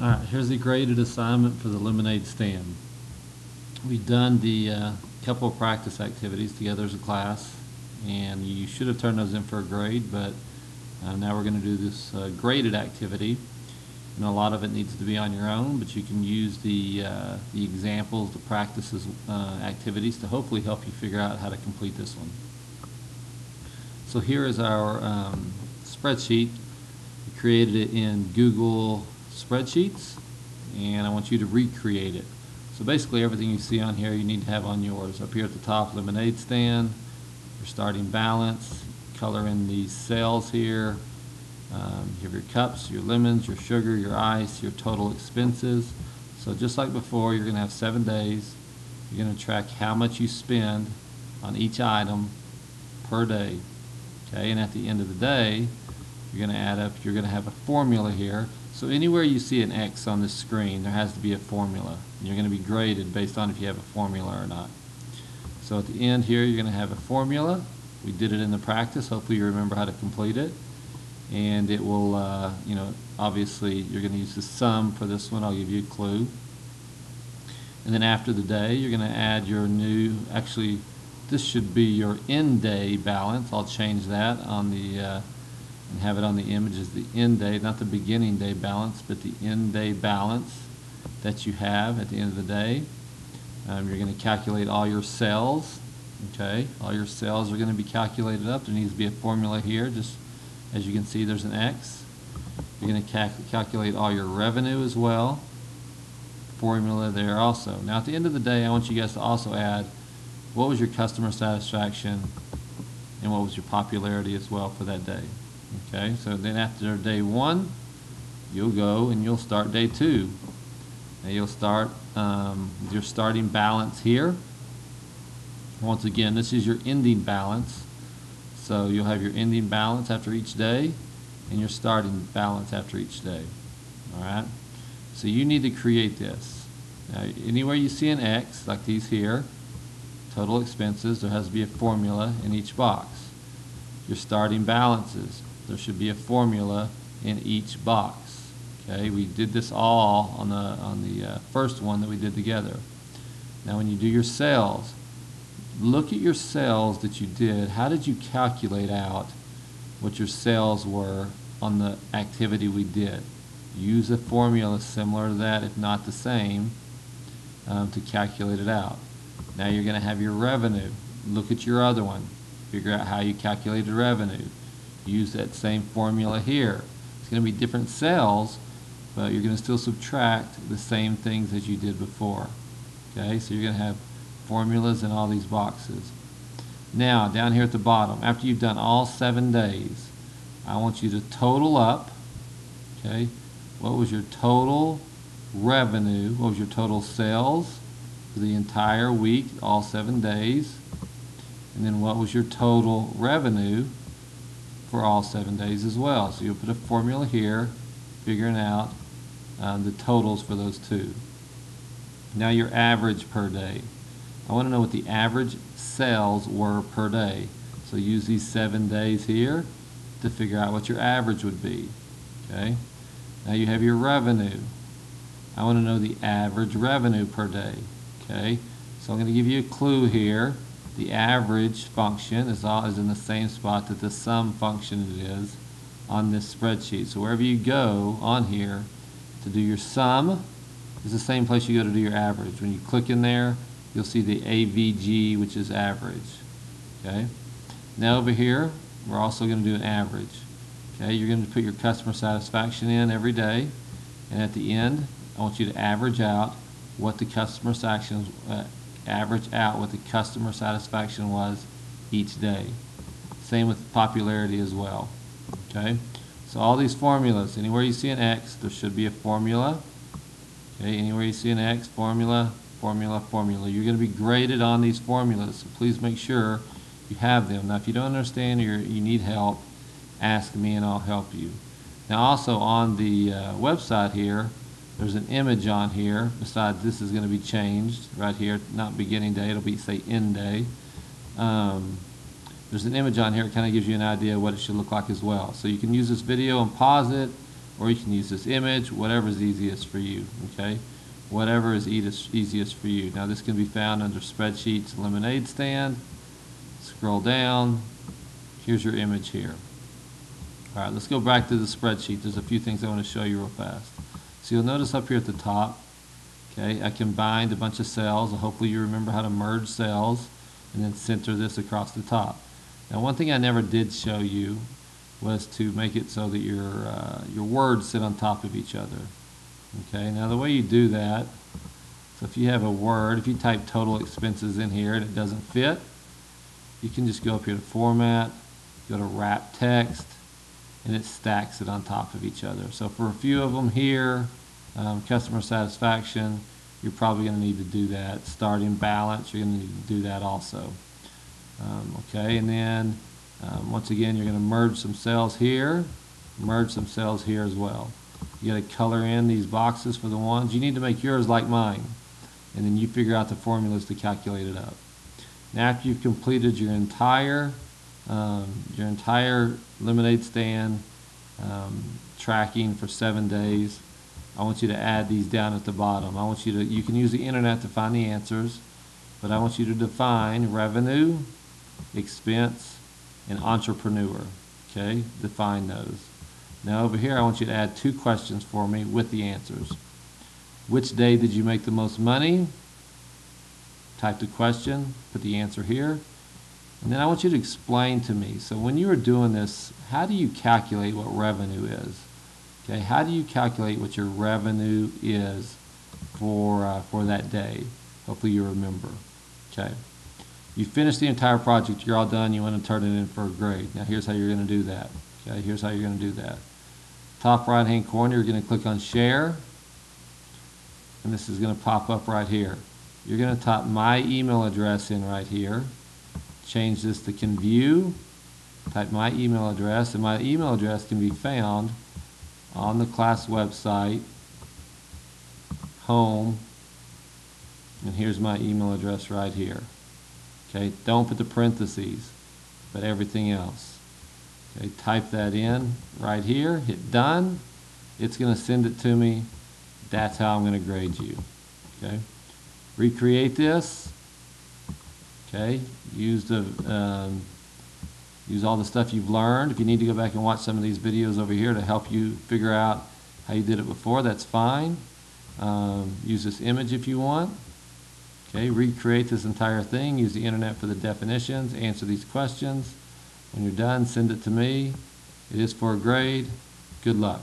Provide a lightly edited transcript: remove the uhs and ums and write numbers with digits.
Alright, here's the graded assignment for the lemonade stand. We've done the couple of practice activities together as a class, and you should have turned those in for a grade, but now we're going to do this graded activity. And a lot of it needs to be on your own, but you can use the examples, the practices activities to hopefully help you figure out how to complete this one. So here is our spreadsheet. We created it in Google Spreadsheets, and I want you to recreate it. So basically everything you see on here you need to have on yours. Up here at the top, lemonade stand, your starting balance, color in these cells here. You have your cups, your lemons, your sugar, your ice, your total expenses. So just like before, you're going to have 7 days. You're going to track how much you spend on each item per day. Okay, and at the end of the day, you're going to add up, you're going to have a formula here. So anywhere you see an X on this screen, there has to be a formula. You're going to be graded based on if you have a formula or not. So at the end here, you're going to have a formula. We did it in the practice. Hopefully you remember how to complete it. And it will, obviously you're going to use the sum for this one. I'll give you a clue. And then after the day, you're going to add your new, actually, this should be your end day balance. I'll change that on the and have it on the image as the end day, not the beginning day balance, but the end day balance that you have at the end of the day. You're going to calculate all your cells. Okay, all your cells are going to be calculated up. There needs to be a formula here. Just as you can see, there's an X. You're going to calculate all your revenue as well. Formula there also. Now at the end of the day, I want you guys to also add what was your customer satisfaction and what was your popularity as well for that day. Okay, so then after day 1, you'll go and you'll start day 2. Now you'll start with your starting balance here. Once again, this is your ending balance. So you'll have your ending balance after each day and your starting balance after each day. Alright, so you need to create this. Now anywhere you see an X, like these here, total expenses, there has to be a formula in each box. Your starting balances, there should be a formula in each box. Okay, we did this all on the first one that we did together. Now when you do your cells, look at your cells that you did. How did you calculate out what your cells were on the activity we did? Use a formula similar to that, if not the same, to calculate it out. Now you're going to have your revenue. Look at your other one. Figure out how you calculated revenue. Use that same formula here. It's going to be different cells, but you're going to still subtract the same things as you did before. Okay, so you're going to have formulas in all these boxes. Now down here at the bottom, after you've done all 7 days, I want you to total up. Okay, what was your total revenue? What was your total sales for the entire week, all 7 days? And then what was your total revenue for all 7 days as well? So you'll put a formula here, figuring out the totals for those two. Now your average per day. I want to know what the average sales were per day. So use these 7 days here to figure out what your average would be. Okay. Now you have your revenue. I want to know the average revenue per day. Okay. So I'm going to give you a clue here. The average function is in the same spot that the sum function is on this spreadsheet. So wherever you go on here to do your sum is the same place you go to do your average. When you click in there, you'll see the AVG, which is average. Okay. Now over here, we're also going to do an average. Okay. You're going to put your customer satisfaction in every day, and at the end, I want you to average out what the customer satisfaction was each day. Same with popularity as well. Okay. So all these formulas, anywhere you see an X, there should be a formula. Okay. Anywhere you see an X, formula, formula, formula. You're going to be graded on these formulas, so please make sure you have them. Now if you don't understand or you need help, ask me and I'll help you. Now also on the website here, there's an image on here. Besides, this is going to be changed right here, not beginning day, it'll be say end day. There's an image on here that kind of gives you an idea of what it should look like as well. So you can use this video and pause it, or you can use this image, whatever is easiest for you, okay? Whatever is easiest for you. Now this can be found under Spreadsheets Lemonade Stand. Scroll down, here's your image here. All right, let's go back to the spreadsheet. There's a few things I want to show you real fast. So you'll notice up here at the top, okay, I combined a bunch of cells. Hopefully you remember how to merge cells and then center this across the top. Now one thing I never did show you was to make it so that your words sit on top of each other. Okay, now the way you do that, so if you have a word, if you type total expenses in here and it doesn't fit, you can just go up here to Format, go to Wrap Text, and it stacks it on top of each other. So for a few of them here, customer satisfaction, you're probably going to need to do that. Starting balance, you're going to need to do that also. Okay, and then once again, you're going to merge some cells here, merge some cells here as well. You got to color in these boxes for the ones. You need to make yours like mine, and then you figure out the formulas to calculate it up. Now after you've completed your entire lemonade stand tracking for 7 days, I want you to add these down at the bottom. I want you to, you can use the internet to find the answers, but I want you to define revenue, expense, and entrepreneur. Okay, define those. Now over here I want you to add 2 questions for me with the answers. Which day did you make the most money? Type the question, put the answer here, and then I want you to explain to me. So when you are doing this, how do you calculate what revenue is? Okay, how do you calculate what your revenue is for that day? Hopefully you remember. Okay, you finished the entire project, you're all done, you want to turn it in for a grade. Now here's how you're going to do that. Okay, here's how you're going to do that. Top right hand corner, you're going to click on Share, and this is going to pop up right here. You're going to type my email address in right here, change this to can view, type my email address, and my email address can be found on the class website, home, and here's my email address right here. Okay, don't put the parentheses, but everything else. Okay, type that in right here, hit done, it's going to send it to me. That's how I'm going to grade you. Okay, recreate this. Okay, use all the stuff you've learned. If you need to go back and watch some of these videos over here to help you figure out how you did it before, that's fine. Use this image if you want. Okay, recreate this entire thing. Use the internet for the definitions. Answer these questions. When you're done, send it to me. It is for a grade. Good luck.